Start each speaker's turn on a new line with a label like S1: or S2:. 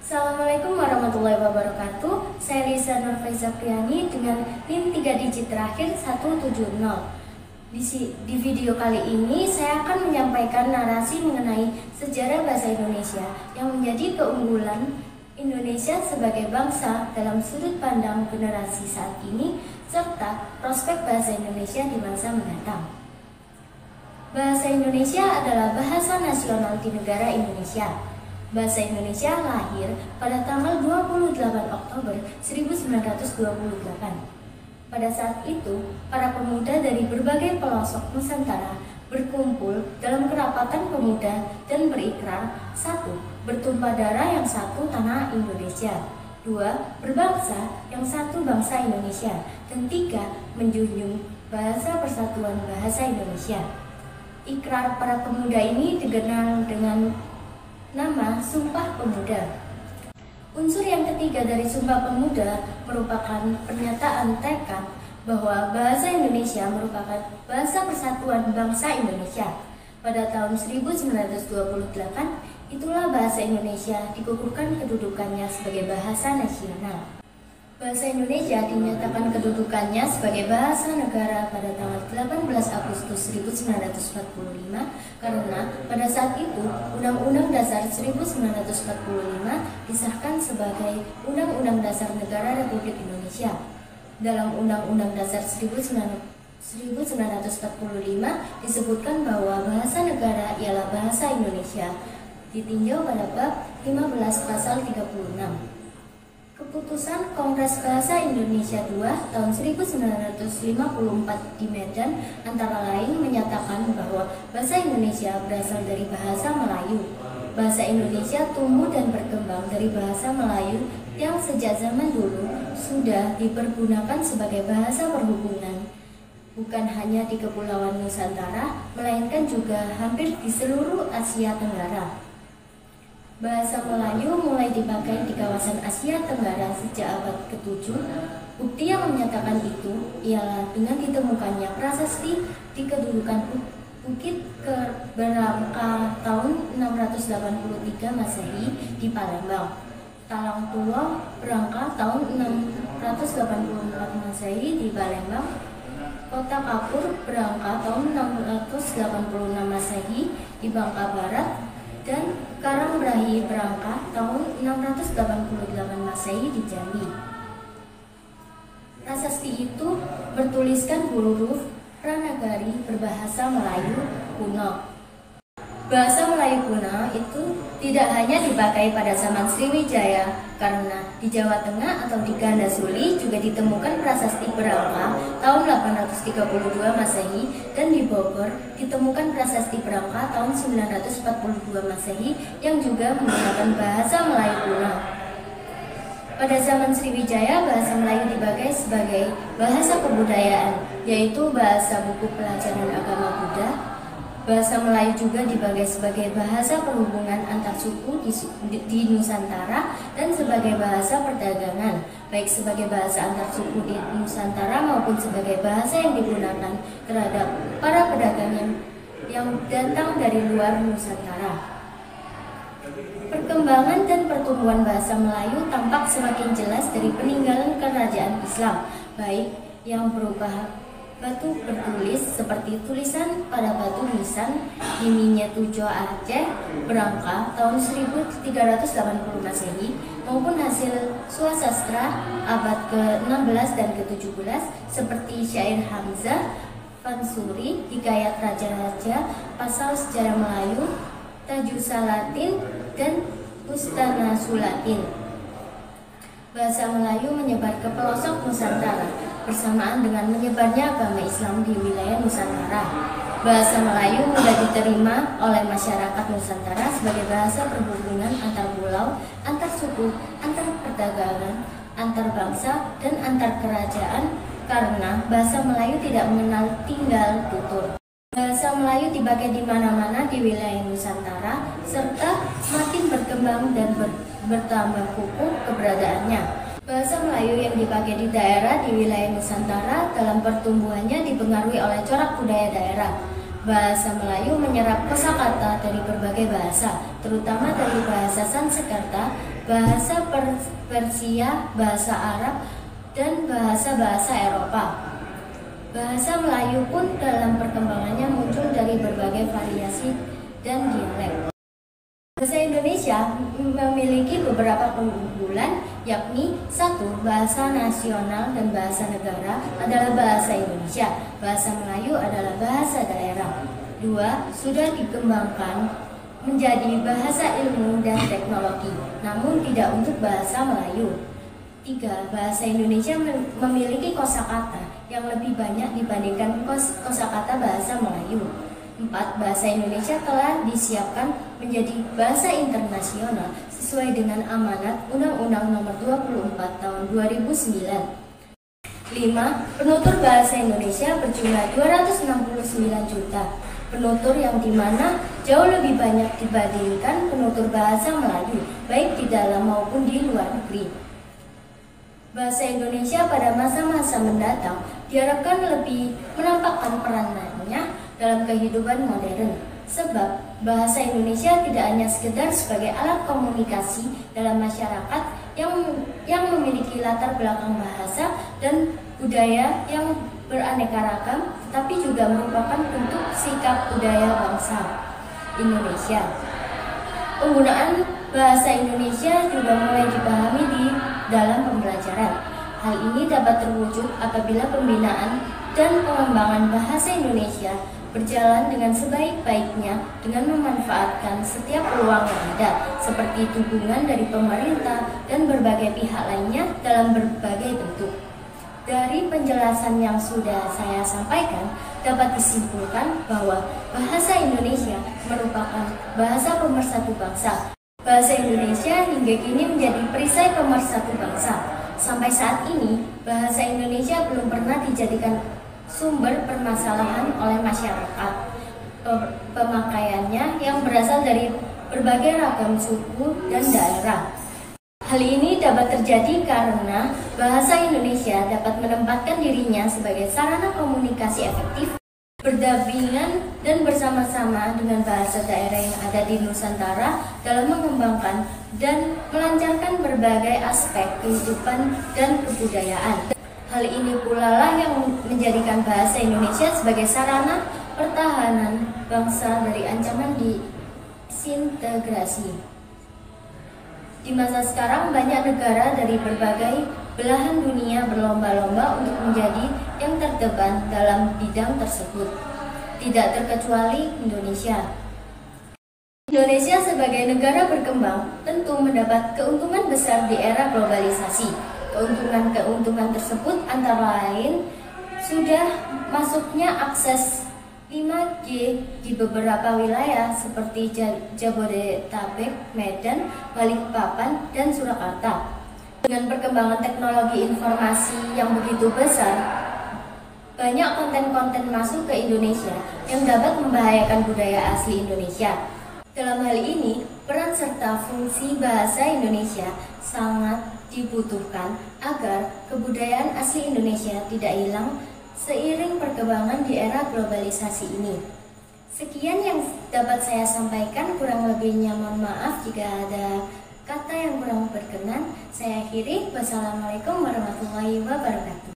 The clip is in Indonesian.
S1: Assalamualaikum warahmatullahi wabarakatuh. Saya Lisa Nurfaiza Priani dengan NIM 3 digit terakhir 170. Di video kali ini saya akan menyampaikan narasi mengenai sejarah bahasa Indonesia yang menjadi keunggulan Indonesia sebagai bangsa dalam sudut pandang generasi saat ini serta prospek bahasa Indonesia di masa mendatang. Bahasa Indonesia adalah bahasa nasional di negara Indonesia. Bahasa Indonesia lahir pada tanggal 28 Oktober 1928. Pada saat itu, para pemuda dari berbagai pelosok Nusantara berkumpul dalam kerapatan pemuda dan berikrar: 1. Bertumpah darah yang satu tanah Indonesia, 2. Berbangsa yang satu bangsa Indonesia, dan 3. Menjunjung bahasa persatuan bahasa Indonesia. Ikrar para pemuda ini dikenal dengan nama Sumpah Pemuda. Unsur yang ketiga dari Sumpah Pemuda merupakan pernyataan tekad bahwa bahasa Indonesia merupakan bahasa persatuan bangsa Indonesia. Pada tahun 1928, itulah bahasa Indonesia dikukuhkan kedudukannya sebagai bahasa nasional. Bahasa Indonesia dinyatakan kedudukannya sebagai bahasa negara pada tanggal 18 Agustus 1945 karena pada saat itu Undang-Undang Dasar 1945 disahkan sebagai Undang-Undang Dasar Negara Republik Indonesia. Dalam Undang-Undang Dasar 1945 disebutkan bahwa bahasa negara ialah bahasa Indonesia, ditinjau pada bab 15 pasal 36. Keputusan Kongres Bahasa Indonesia II tahun 1954 di Medan antara lain menyatakan bahwa bahasa Indonesia berasal dari bahasa Melayu. Bahasa Indonesia tumbuh dan berkembang dari bahasa Melayu yang sejak zaman dulu sudah dipergunakan sebagai bahasa perhubungan, bukan hanya di Kepulauan Nusantara, melainkan juga hampir di seluruh Asia Tenggara. Bahasa Melayu mulai dipakai di kawasan Asia Tenggara sejak abad ke-7. Bukti yang menyatakan itu ialah dengan ditemukannya prasasti di kedudukan Bukit Berangka tahun 683 Masehi di Palembang, Talang Tua Berangka tahun 684 Masehi di Palembang, Kota Kapur Berangka tahun 686 Masehi di Bangka Barat, dan Karangbrahi Berangka tahun 688 Masehi di Jambi. Prasasti itu bertuliskan huruf Pranagari berbahasa Melayu kuno. Bahasa Melayu kuno itu tidak hanya dipakai pada zaman Sriwijaya, karena di Jawa Tengah atau di Gandasuli juga ditemukan prasasti Berangka tahun 832 Masehi, dan di Bogor ditemukan prasasti Berangka tahun 942 Masehi yang juga menggunakan bahasa Melayu kuno. Pada zaman Sriwijaya, bahasa Melayu dipakai sebagai bahasa kebudayaan, yaitu bahasa buku pelajaran agama Buddha. Bahasa Melayu juga dipakai sebagai bahasa perhubungan antar suku di Nusantara dan sebagai bahasa perdagangan, baik sebagai bahasa antar suku di Nusantara maupun sebagai bahasa yang digunakan terhadap para pedagang yang datang dari luar Nusantara. Perkembangan dan pertumbuhan bahasa Melayu tampak semakin jelas dari peninggalan kerajaan Islam, baik yang berupa batu bertulis seperti tulisan pada batu nisan di Minyetujo Aceh Berangka tahun 1380 Masehi maupun hasil swasastra abad ke-16 dan ke-17 seperti syair Hamzah, Fansuri, Hikayat Raja-Raja, Pasal Sejarah Melayu, Tajusalatin, dan Ustana Sulatin. Bahasa Melayu menyebar ke pelosok Nusantara bersamaan dengan menyebarnya agama Islam di wilayah Nusantara. Bahasa Melayu mudah diterima oleh masyarakat Nusantara sebagai bahasa perhubungan antar pulau, antar suku, antar perdagangan, antar bangsa, dan antar kerajaan karena bahasa Melayu tidak mengenal tinggal tutur. Bahasa Melayu dipakai di mana-mana di wilayah Nusantara serta semakin berkembang dan bertambah kukuh keberadaannya. Bahasa Melayu yang dipakai di daerah di wilayah Nusantara dalam pertumbuhannya dipengaruhi oleh corak budaya daerah. Bahasa Melayu menyerap kosakata dari berbagai bahasa, terutama dari bahasa Sanskerta, bahasa Persia, bahasa Arab, dan bahasa-bahasa Eropa. Bahasa Melayu pun dalam perkembangannya muncul dari berbagai variasi dan dialek. Bahasa Indonesia memiliki beberapa keunggulan, yakni 1. Bahasa nasional dan bahasa negara adalah bahasa Indonesia. Bahasa Melayu adalah bahasa daerah. 2. Sudah dikembangkan menjadi bahasa ilmu dan teknologi, namun tidak untuk bahasa Melayu. 3. Bahasa Indonesia memiliki kosakata yang lebih banyak dibandingkan kosakata bahasa Melayu. 4. Bahasa Indonesia telah disiapkan menjadi bahasa internasional sesuai dengan amanat Undang-Undang Nomor 24 Tahun 2009. 5. Penutur bahasa Indonesia berjumlah 269 juta. Penutur yang dimana jauh lebih banyak dibandingkan penutur bahasa Melayu, baik di dalam maupun di luar negeri. Bahasa Indonesia pada masa-masa mendatang diharapkan lebih menampakkan perannya dalam kehidupan modern, sebab bahasa Indonesia tidak hanya sekedar sebagai alat komunikasi dalam masyarakat yang memiliki latar belakang bahasa dan budaya yang beraneka ragam, tetapi juga merupakan bentuk sikap budaya bangsa Indonesia. Penggunaan bahasa Indonesia juga mulai dipahami di dalam pembelajaran. Hal ini dapat terwujud apabila pembinaan dan pengembangan bahasa Indonesia berjalan dengan sebaik-baiknya dengan memanfaatkan setiap peluang yang ada, seperti dukungan dari pemerintah dan berbagai pihak lainnya dalam berbagai bentuk. Dari penjelasan yang sudah saya sampaikan, dapat disimpulkan bahwa bahasa Indonesia merupakan bahasa pemersatu bangsa. Bahasa Indonesia hingga kini menjadi perisai pemersatu bangsa. Sampai saat ini, bahasa Indonesia belum pernah dijadikan sumber permasalahan oleh masyarakat. Pemakaiannya yang berasal dari berbagai ragam suku dan daerah. Hal ini dapat terjadi karena bahasa Indonesia dapat menempatkan dirinya sebagai sarana komunikasi efektif, berdampingan dan bersama-sama dengan bahasa daerah yang ada di Nusantara dalam mengembangkan dan melancarkan berbagai aspek kehidupan dan kebudayaan. Hal ini pula lah yang menjadikan bahasa Indonesia sebagai sarana pertahanan bangsa dari ancaman disintegrasi. Di masa sekarang, banyak negara dari berbagai belahan dunia berlomba-lomba untuk menjadi yang terdepan dalam bidang tersebut. Tidak terkecuali Indonesia. Indonesia sebagai negara berkembang tentu mendapat keuntungan besar di era globalisasi. Keuntungan tersebut antara lain sudah masuknya akses 5G di beberapa wilayah seperti Jabodetabek, Medan, Balikpapan, dan Surakarta. Dengan perkembangan teknologi informasi yang begitu besar, banyak konten-konten masuk ke Indonesia yang dapat membahayakan budaya asli Indonesia. Dalam hal ini, peran serta fungsi bahasa Indonesia sangat dibutuhkan agar kebudayaan asli Indonesia tidak hilang seiring perkembangan di era globalisasi ini. Sekian yang dapat saya sampaikan, kurang lebihnya mohon maaf jika ada kata yang kurang berkenan. Saya akhiri. Wassalamualaikum warahmatullahi wabarakatuh.